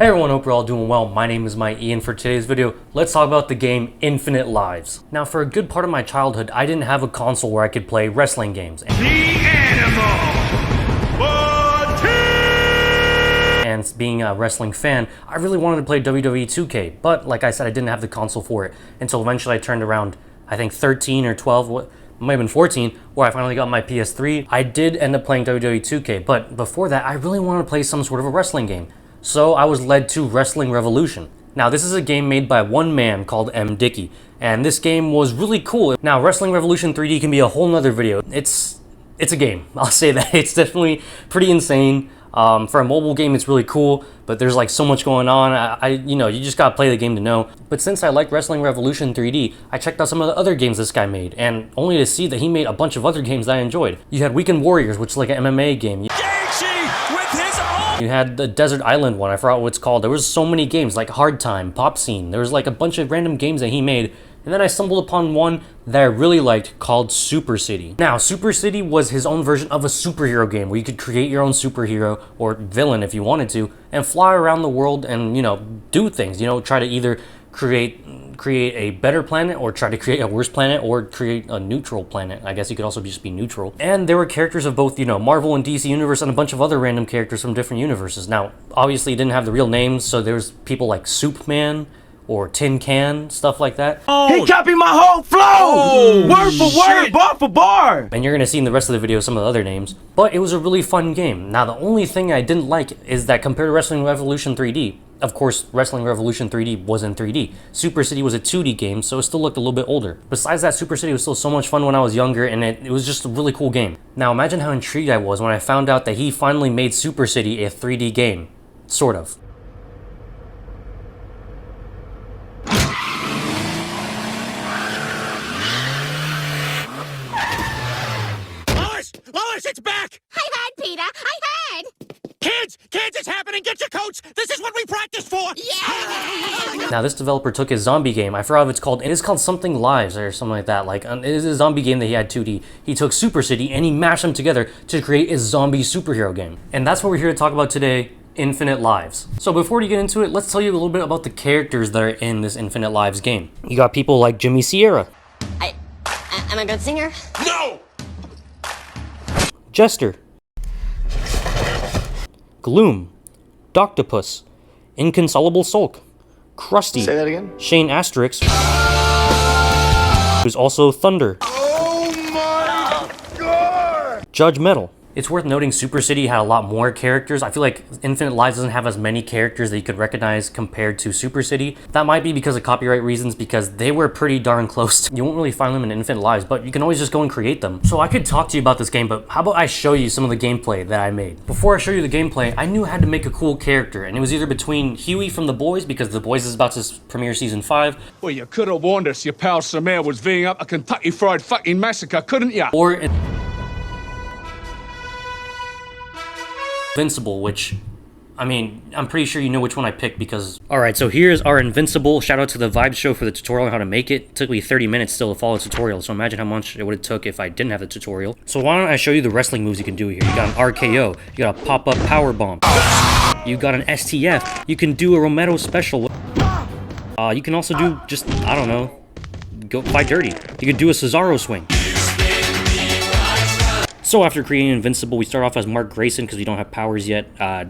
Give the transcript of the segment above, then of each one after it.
Hey everyone, hope you're all doing well. My name is Mike Ian. For today's video, let's talk about the game Infinite Lives. Now, for a good part of my childhood, I didn't have a console where I could play wrestling games. And being a wrestling fan, I really wanted to play WWE 2K, but like I said, I didn't have the console for it until eventually I turned around, I think 13 or 12, might have been 14, where I finally got my PS3. I did end up playing WWE 2K, but before that, I really wanted to play some sort of a wrestling game. So I was led to Wrestling Revolution. Now, this is a game made by one man called M. Dickey, and this game was really cool. Now, Wrestling Revolution 3D can be a whole nother video. It's a game, I'll say that. It's definitely pretty insane. For a mobile game, it's really cool, but there's like so much going on. You just gotta play the game to know. But since I like Wrestling Revolution 3D, I checked out some of the other games this guy made, and only to see that he made a bunch of other games that I enjoyed. You had Weekend Warriors, which is like an MMA game. You had the Desert Island one, I forgot what it's called. There was so many games, like Hard Time, Pop Scene. There was like a bunch of random games that he made. And then I stumbled upon one that I really liked called Super City. Now, Super City was his own version of a superhero game where you could create your own superhero or villain if you wanted to and fly around the world and, do things. Try to either create a better planet or try to create a worse planet or create a neutral planet. I guess you could also just be neutral. And there were characters of both, Marvel and DC Universe and a bunch of other random characters from different universes. Now, obviously, it didn't have the real names, so there's people like Soup Man or Tin Can, stuff like that. Oh. He copied my whole flow! Word for word, bar for bar! And you're gonna see in the rest of the video some of the other names. But it was a really fun game. Now, the only thing I didn't like is that compared to Wrestling Revolution 3D, of course, Wrestling Revolution 3D was in 3D. Super City was a 2D game, so it still looked a little bit older. Besides that, Super City was still so much fun when I was younger, and it was just a really cool game. Now, imagine how intrigued I was when I found out that he finally made Super City a 3D game. Sort of. Lois, it's back! I heard, Peter. I heard! Kids, it's happening! Get your coats! This is what we practiced for! Yeah! Now, this developer took his zombie game. I forgot what it's called. It is called something Lives or something like that. It is a zombie game that he had 2D. He took Super City and he mashed them together to create a zombie superhero game. And that's what we're here to talk about today. Infinite Lives. So before we get into it, let's tell you a little bit about the characters that are in this Infinite Lives game. You got people like Jimmy Sierra. I'm a good singer? No! Jester, Gloom, Doctopus, Inconsolable Sulk, Krusty, Say that again? Shane Asterix, who's also Thunder, Oh my god! Judge Metal. It's worth noting Super City had a lot more characters. I feel like Infinite Lives doesn't have as many characters that you could recognize compared to Super City. That might be because of copyright reasons, because they were pretty darn close. You won't really find them in Infinite Lives, but you can always just go and create them. So I could talk to you about this game, but how about I show you some of the gameplay that I made? Before I show you the gameplay, I knew I had to make a cool character, and it was either between Huey from The Boys, because The Boys is about to premiere season 5. Well, you could have warned us your pal Samir was Ving up a Kentucky Fried fucking massacre, couldn't ya? Or Invincible, which, I'm pretty sure you know which one I picked because... Alright, so here's our Invincible. Shout out to the Vibes Show for the tutorial on how to make it. It took me 30 minutes still to follow the tutorial, so imagine how much it would have took if I didn't have the tutorial. So why don't I show you the wrestling moves you can do here. You got an RKO, you got a pop-up power bomb, you got an STF, you can do a Romero special. You can also do just, I don't know, go fight dirty. You can do a Cesaro swing. So after creating Invincible, we start off as Mark Grayson because we don't have powers yet. I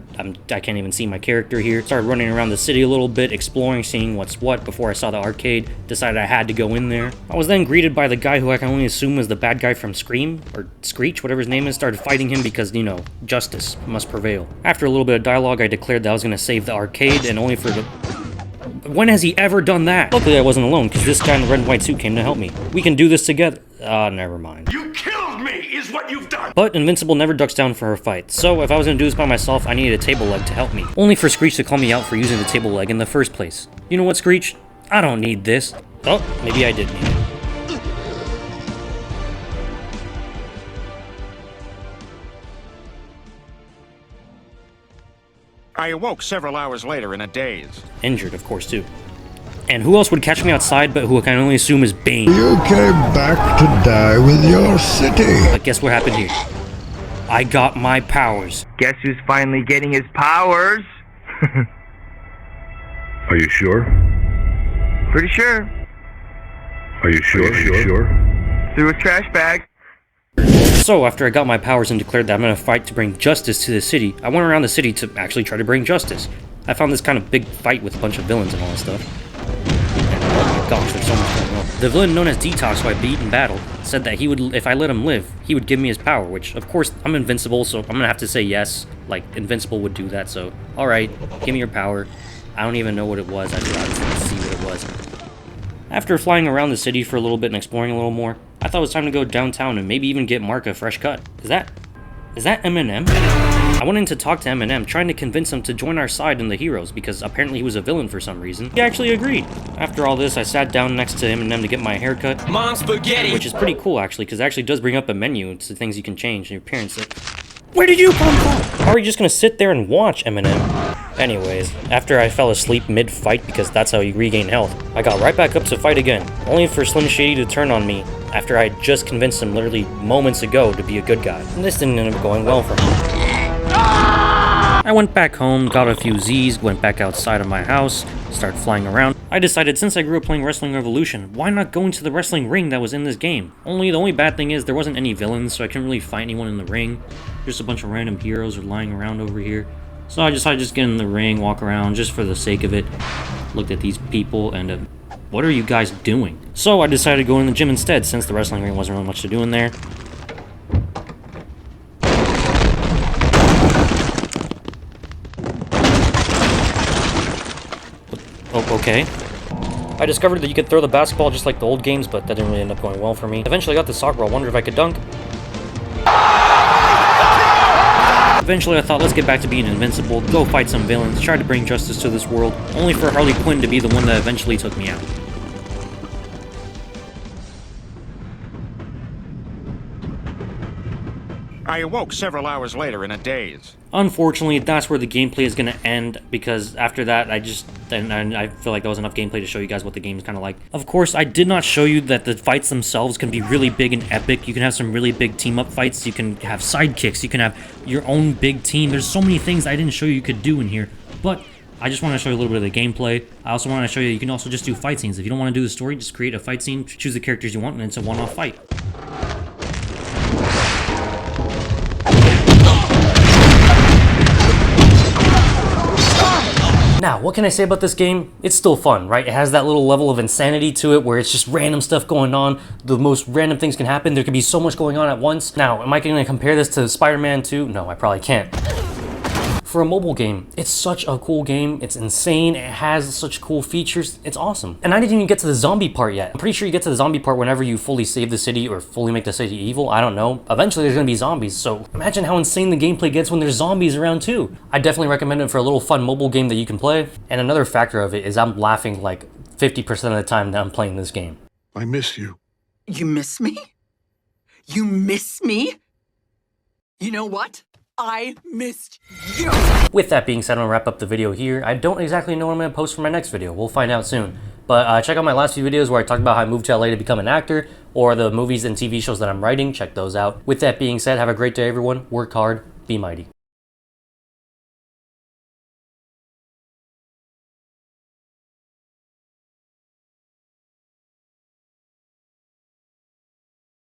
can't even see my character here. Started running around the city a little bit, exploring, seeing what's what before I saw the arcade. Decided I had to go in there. I was then greeted by the guy who I can only assume is the bad guy from Scream, or Screech, whatever his name is. Started fighting him because, justice must prevail. After a little bit of dialogue, I declared that I was going to save the arcade, and only for the... When has he ever done that? Luckily, I wasn't alone, because this guy in the red and white suit came to help me. We can do this together. Never mind. You killed me, is what you've done! But Invincible never ducks down for her fight, so if I was gonna do this by myself, I needed a table leg to help me. Only for Screech to call me out for using the table leg in the first place. You know what, Screech? I don't need this. Oh, maybe I did need it. I awoke several hours later in a daze. Injured, of course, too. And who else would catch me outside but who I can only assume is Bane? You came back to die with your city. But guess what happened here? I got my powers. Guess who's finally getting his powers? Are you sure? Pretty sure. Are you sure? Are you sure? Through a trash bag. So, after I got my powers and declared that I'm gonna fight to bring justice to the city, I went around the city to actually try to bring justice. I found this kind of big fight with a bunch of villains and all that stuff. And oh my gosh, there's so much going on. The villain known as Detox, who I beat in battle, said that he would, if I let him live, he would give me his power, which, of course, I'm invincible, so I'm gonna have to say yes. Like, invincible would do that, so, alright, give me your power. I don't even know what it was, I forgot to see what it was. After flying around the city for a little bit and exploring a little more, I thought it was time to go downtown and maybe even get Mark a fresh cut. Is that Eminem? I went in to talk to Eminem, trying to convince him to join our side in the Heroes, because apparently he was a villain for some reason. He actually agreed. After all this, I sat down next to Eminem to get my haircut. Mom spaghetti! Which is pretty cool, actually, because it actually does bring up a menu to things you can change in your appearance. Where did you come from? Are you just gonna sit there and watch Eminem? Anyways, after I fell asleep mid-fight because that's how you regain health, I got right back up to fight again, only for Slim Shady to turn on me after I had just convinced him literally moments ago to be a good guy. And this didn't end up going well for me. I went back home, got a few Z's, went back outside of my house, started flying around. I decided since I grew up playing Wrestling Revolution, why not go into the wrestling ring that was in this game? The only bad thing is there wasn't any villains, so I couldn't really fight anyone in the ring. Just a bunch of random heroes are lying around over here. So I decided to just get in the ring, walk around just for the sake of it. Looked at these people and what are you guys doing? So I decided to go in the gym instead since the wrestling ring wasn't really much to do in there. Oh, okay. I discovered that you could throw the basketball just like the old games, but that didn't really end up going well for me. Eventually I got the soccer ball, wondered if I could dunk. Eventually I thought, let's get back to being invincible, go fight some villains, try to bring justice to this world, only for Harley Quinn to be the one that eventually took me out. I awoke several hours later in a daze. Unfortunately, that's where the gameplay is going to end, because after that, I feel like that was enough gameplay to show you guys what the game is kind of like. Of course, I did not show you that the fights themselves can be really big and epic. You can have some really big team-up fights, you can have sidekicks, you can have your own big team. There's so many things I didn't show you could do in here, but I just want to show you a little bit of the gameplay. I also want to show you can also just do fight scenes. If you don't want to do the story, just create a fight scene, choose the characters you want, and it's a one-off fight. Now, what can I say about this game? It's still fun, right? It has that little level of insanity to it where it's just random stuff going on. The most random things can happen. There could be so much going on at once. Now, am I going to compare this to Spider-Man 2? No, I probably can't. For a mobile game, it's such a cool game. It's insane. It has such cool features. It's awesome. And I didn't even get to the zombie part yet. I'm pretty sure you get to the zombie part whenever you fully save the city or fully make the city evil. I don't know. Eventually there's gonna be zombies, so imagine how insane the gameplay gets when there's zombies around too. I definitely recommend it for a little fun mobile game that you can play. And another factor of it is I'm laughing like 50% of the time that I'm playing this game. I miss you. You miss me? You miss me? You know what? I missed you! With that being said, I'm gonna wrap up the video here. I don't exactly know what I'm gonna post for my next video. We'll find out soon. But check out my last few videos where I talked about how I moved to LA to become an actor, or the movies and TV shows that I'm writing. Check those out. With that being said, have a great day, everyone. Work hard, be mighty.